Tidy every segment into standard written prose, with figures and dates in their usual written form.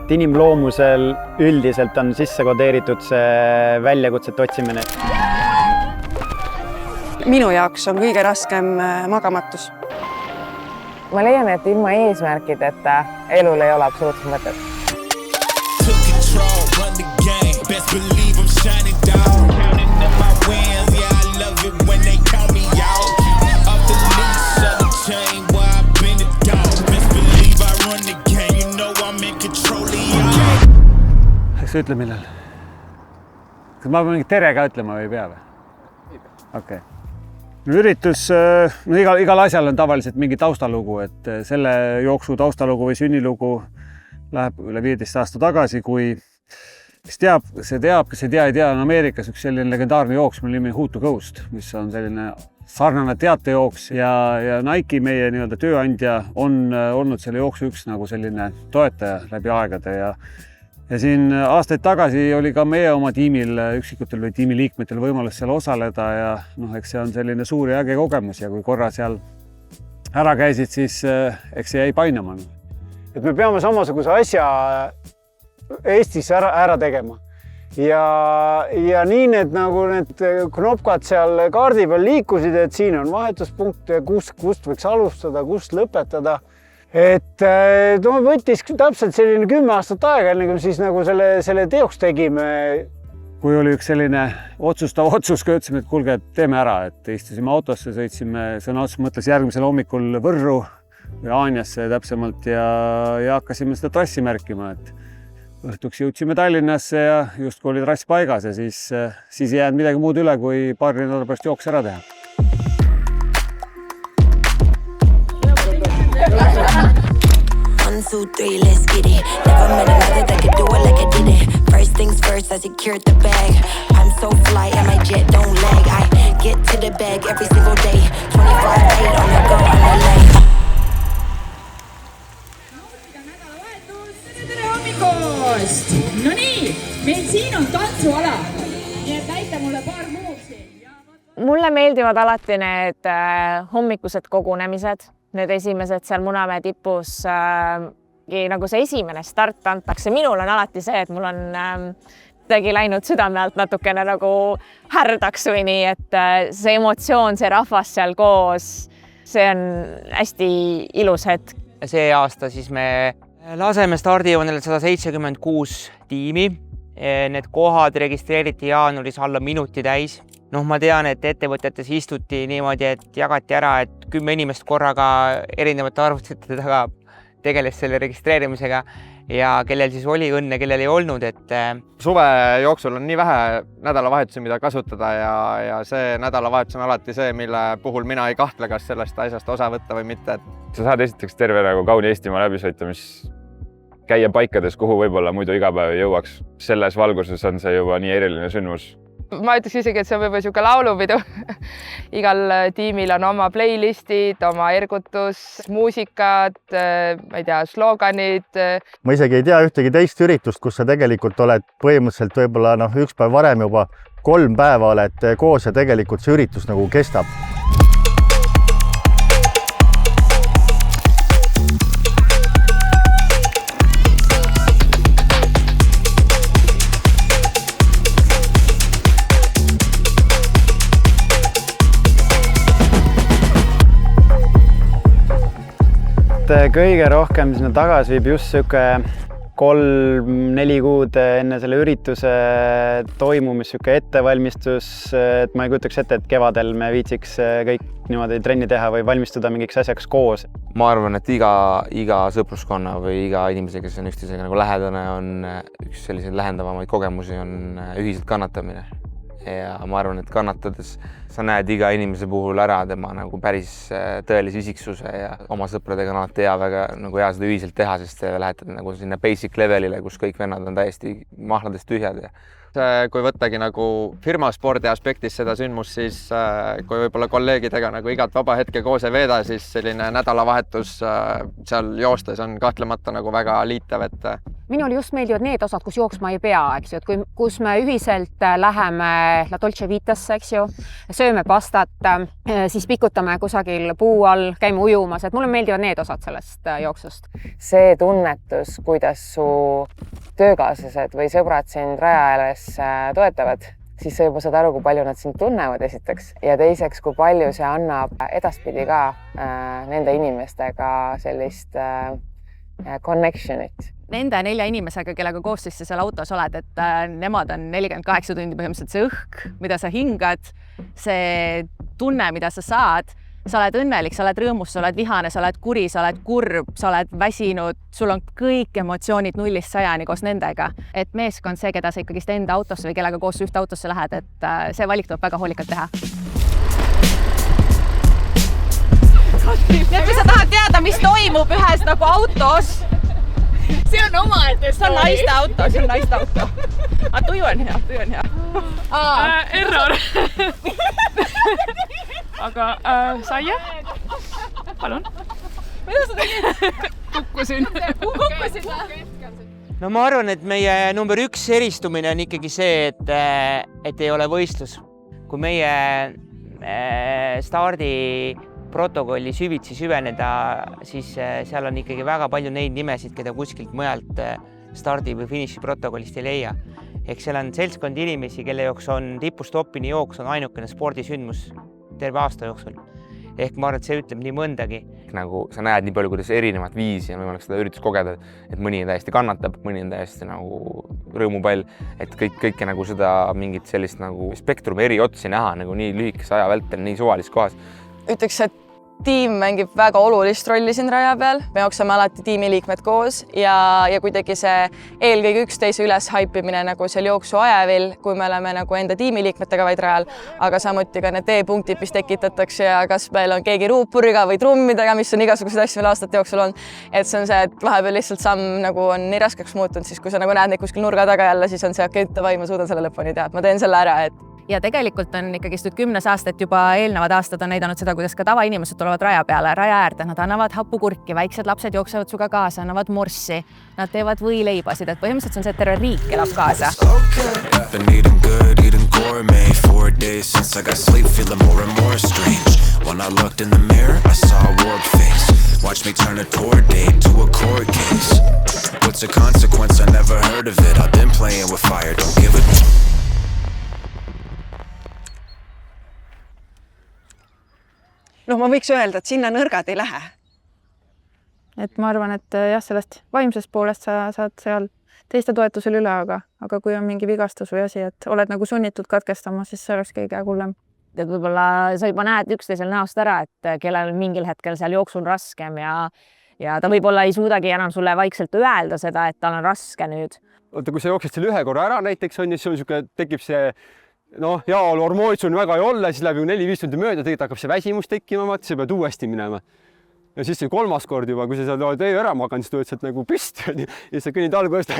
et inimloomusel üldiselt on sisse kodeeritud see väljakutsete otsimine. Minu jaoks on kõige raskem magamatus. Ma leian, et ilma eesmärkideta elul ei ole absoluutselt mõtet. Eks ütle millal? Kas ma pean mingi tere ka ütlema või ei pea või? Okei. Üritus, igal asjal on tavaliselt mingi taustalugu, et selle jooksu taustalugu või sünnilugu läheb üle 15 aasta tagasi, kui kes teab, kes ei tea, on Ameerikas üks selline legendaarne jooks, mille nimi Hoot to Ghost, mis on selline sarnane teatejooks ja Nike, meie nii-öelda tööandja, on olnud selle jooksu üks nagu selline toetaja läbi aegade ja siin aastaid tagasi oli ka meie oma tiimil, üksikutel või tiimiliikmetel võimalus seal osaleda ja eks see on selline suur ja äge kogemus ja kui korra seal ära käisid, siis eks see jäi painama. Et me peame samasuguse asja Eestis ära tegema. Ja nii need knopkad seal kaardi peal liikusid, et siin on vahetuspunkt ja kust võiks alustada, kust lõpetada. Et võttis täpselt selline 10 aastat aega, enne kui siis selle teoks tegime. Kui oli üks selline otsustav otsus, kui ütlesime, et kuulge, teeme ära, et istusime autosse, sõitsime sõna otsus mõtles järgmisel hommikul Võrru või Aaniasse täpsemalt ja hakkasime seda trassi märkima, et õhtuks jõudsime Tallinnasse ja justkui oli trass paigas ja siis ei jäänud midagi muud üle, kui paari nädala pärast jooks ära teha. 1, 2, 3, let's get it. Never met another that could do it like I did it. First things first, I secured the bag. I'm so fly and my jet don't lag. I get to the bag every single day. 25-8 on the go on the lane. Tere hommikust! No nii, meil siin on tantsuala. Nii et näita mulle paar muuksi. Mulle meeldivad alati need hommikused kogunemised. Need esimesed seal Munamäe tipus, nagu see esimene start antakse. Minul on alati see, et mul on midagi läinud südame alt natukene nagu härdaks või nii, et see emotsioon, see rahvas seal koos, see on hästi ilus hetk. See aasta siis me laseme stardijoonele 176 tiimi. Need kohad registreeriti jaanuaris alla minuti täis. Ma tean, et ettevõtetes istuti niimoodi, et jagati ära, et 10 inimest korraga erinevate arvutite taga tegeles selle registreerimisega ja kellel siis oli õnne, kellel ei olnud. Suve jooksul on nii vähe nädalavahetusi, mida kasutada ja see nädalavahetus on alati see, mille puhul mina ei kahtle, kas sellest asjast osa võtta või mitte. Sa saad esiteks terve kauni Eestimaa läbi sõita, mis käia paikades, kuhu võib-olla muidu iga päev jõuaks. Selles valguses on see juba nii eriline sündmus. Ma ütleks isegi, et see on võib-olla siuke laulupidu. Igal tiimil on oma playlistid, oma ergutus, muusikad, ma ei tea, sloganid. Ma isegi ei tea ühtegi teist üritust, kus sa tegelikult oled põhimõtteliselt võib-olla üks päev varem juba 3 päeva oled koos ja tegelikult see üritus nagu kestab. Kõige rohkem sinna tagasi viib just siuke 3-4 kuud enne selle ürituse toimumist siuke ettevalmistus, et ma ei kujutaks ette, et kevadel me viitsiks kõik niimoodi trenni teha või valmistuda mingiks asjaks koos. Ma arvan, et iga sõpruskonna või iga inimese, kes on üksteisega nagu lähedane, on üks selliseid lähendavamaid kogemusi on ühiselt kannatamine. Ja ma arvan, et kannatades sa näed iga inimese puhul ära tema nagu päris tõelise isiksuse ja oma sõpradega on alati väga nagu hea seda ühiselt teha, sest te lähete nagu sinna basic levelile, kus kõik vennad on täiesti mahladest tühjad ja Kui võttagi nagu firmaspordi aspektis seda sündmust, siis kui võib-olla kolleegidega nagu igat vaba hetke koos ei veeda, siis selline nädalavahetus seal joostes on kahtlemata nagu väga liitav, et minul just meeldivad need osad, kus jooksma ei pea, eks ju, et kus me ühiselt läheme La Dolce Vitasse, eks ju, sööme pastat, siis pikutame kusagil puu all, käime ujumas, et mulle meeldivad need osad sellest jooksust. See tunnetus, kuidas su töökaaslased või sõbrad sind raja ääres toetavad, siis sa juba saad aru, kui palju nad sind tunnevad esiteks ja teiseks, kui palju see annab edaspidi ka nende inimestega sellist connection'it. Nende 4 inimesega, kellega koos siis sa seal autos oled, et nemad on 48 tundi põhimõtteliselt see õhk, mida sa hingad, see tunne, mida sa saad. Sa oled õnnelik, sa oled rõõmus, sa oled vihane, sa oled kuri, sa oled kurb, sa oled väsinud, sul on kõik emotsioonid 0-100 koos nendega. Et meeskond see, keda sa ikkagist enda autosse või kellega koos ühte autosse lähed, et see valik tuleb väga hoolikalt teha. Nii et kui sa tahad teada, mis toimub ühes nagu autos, see on omaette. See on naiste auto, see on naiste auto. Aga tuju on hea. Error. Aga saia? Palun. Mida sa tegid? Kukkusin. No ma arvan, et meie number 1 eristumine on ikkagi see, et ei ole võistlus. Kui meie stardi protokolli süvitsi süveneda, siis seal on ikkagi väga palju neid nimesid, keda kuskilt mujalt stardi või finiši protokollist ei leia. Ehk seal on seltskond inimesi, kelle jooks on tipust toppini jooks on ainukene spordisündmus terve aasta jooksul. Ehk ma arvan, et see ütleb nii mõndagi. Nagu sa näed nii palju, kuidas erinevat viisi on võimalik seda üritus kogeda, et mõni täiesti kannatab, mõni on täiesti nagu rõõmupall, et kõike nagu seda mingit sellist nagu spektrumi eri otsi näha nagu nii lühikese aja vältel, nii suvalis kohas. Ütleks, et tiim mängib väga olulist rolli siin raja peal. Me jookseme alati tiimiliikmed koos ja kuidagi see eelkõige üksteise üles haipimine nagu seal jooksu ajavil, kui me oleme nagu enda tiimiliikmetega vaid rajal, aga samuti ka need teepunktid, mis tekitatakse ja kas meil on keegi ruupuriga või trummidega, mis on igasuguseid asju veel aastate jooksul on. Et see on see, et vahepeal lihtsalt samm nagu on nii raskeks muutunud, siis kui sa nagu näed neid kuskil nurga taga jälle, siis on see okei, ma suudan selle lõpuni teha, et ma teen selle ära, et ja tegelikult on ikkagist 10 aastat juba eelnevad aastad on näidanud seda, kuidas ka tavainimesed tulevad raja peale, raja äärde, nad annavad hapukurki, väiksed lapsed jooksevad suga kaasa, annavad morssi, nad teevad võileibasid, et põhimõtteliselt on see terve riik elab kaasa. Watch me turn a tour date to a court case. What's a consequence? I never heard of it. I've been playing with fire, don't give it. No ma võiks öelda, et sinna nõrgad ei lähe. Et ma arvan, et jah, sellest vaimsest poolest sa saad seal teiste toetusel üle, aga kui on mingi vigastus või asi, et oled nagu sunnitud katkestama, siis see oleks kõige hullem. Et võib-olla sa juba näed üksteisel näost ära, et kellel mingil hetkel seal jooksul raskem ja ta võib-olla ei suudagi enam sulle vaikselt öelda seda, et tal on raske nüüd. Oota, kui sa jooksed selle ühe korra ära näiteks on, siis tekib see heaolu hormoonid sul väga ei olla, siis läheb ju 4-5 tundi mööda, tegelikult hakkab see väsimus tekkima, sa pead uuesti minema. Ja siis see 3. kord juba, kui sa seal oled öö ära maganud, siis tuled sealt nagu püsti ja sa kõnnid algusest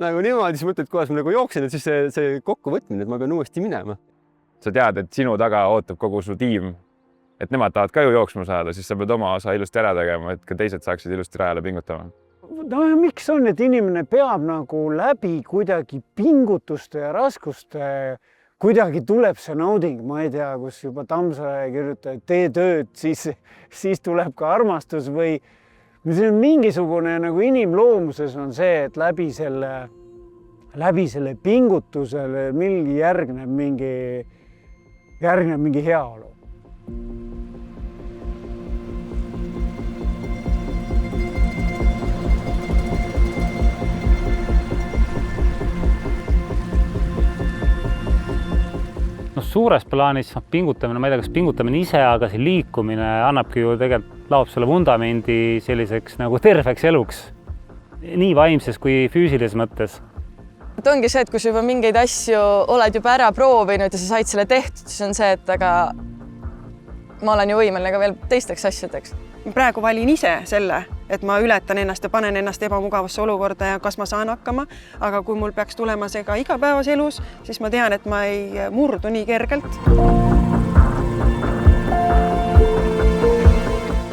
nagu niimoodi, siis mõtled, kuidas ma nagu jooksen, et siis see kokkuvõtmine, et ma pean uuesti minema. Sa tead, et sinu taga ootab kogu su tiim, et nemad tahavad ka ju jooksma saada, siis sa pead oma osa ilusti ära tegema, et ka teised saaksid ilusti rajale pingutama. No ja miks on, et inimene peab nagu läbi kuidagi pingutuste ja raskuste kuidagi tuleb see nauding, ma ei tea, kus juba Tammsaare kirjutab, et tee tööd, siis tuleb ka armastus või mingisugune nagu inimloomuses on see, et läbi selle pingutusele järgneb mingi heaolu. Suures plaanis pingutamine, ma ei tea, kas pingutamine ise, aga see liikumine annabki ju tegelikult laob selle vundamendi selliseks nagu terveks eluks. Nii vaimses kui füüsilises mõttes. Et ongi see, et kui sa juba mingeid asju oled juba ära proovinud ja sa said selle tehtud, siis on see, et aga ma olen ju võimeline ka veel teisteks asjadeks. Praegu valin ise selle, et ma ületan ennast ja panen ennast ebamugavasse olukorda ja kas ma saan hakkama, aga kui mul peaks tulema see ka igapäevas elus, siis ma tean, et ma ei murdu nii kergelt.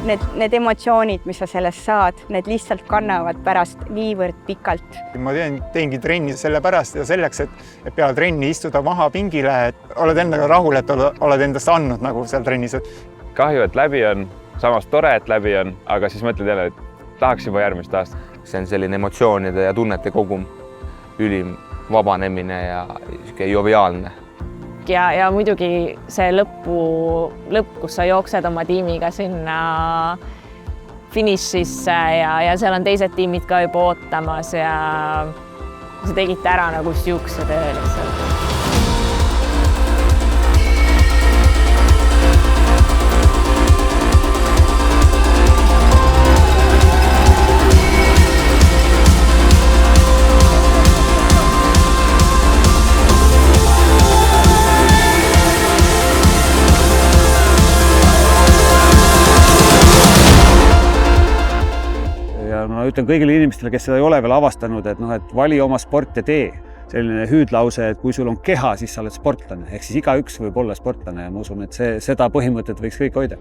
Need emotsioonid, mis sa sellest saad, need lihtsalt kannavad pärast niivõrd pikalt. Ma teengi trenni sellepärast ja selleks, et peale trenni istuda maha pingile, et oled endaga rahul, et oled endast andnud nagu seal trennis. Kahju, et läbi on, samas tore, et läbi on, aga siis mõtled jälle, et tahaks juba järgmist aastat. See on selline emotsioonide ja tunnete kogum, ülim vabanemine ja joviaalne. Ja muidugi see lõpp, kus sa jooksed oma tiimiga sinna finišisse ja seal on teised tiimid ka juba ootamas ja sa tegite ära nagu siukse töö lihtsalt. Ma ütlen kõigile inimestele, kes seda ei ole veel avastanud, et vali oma sport ja tee. Selline hüüdlause, et kui sul on keha, siis sa oled sportlane. Ehk siis igaüks võib olla sportlane ja ma usun, et seda põhimõtet võiks kõik hoida.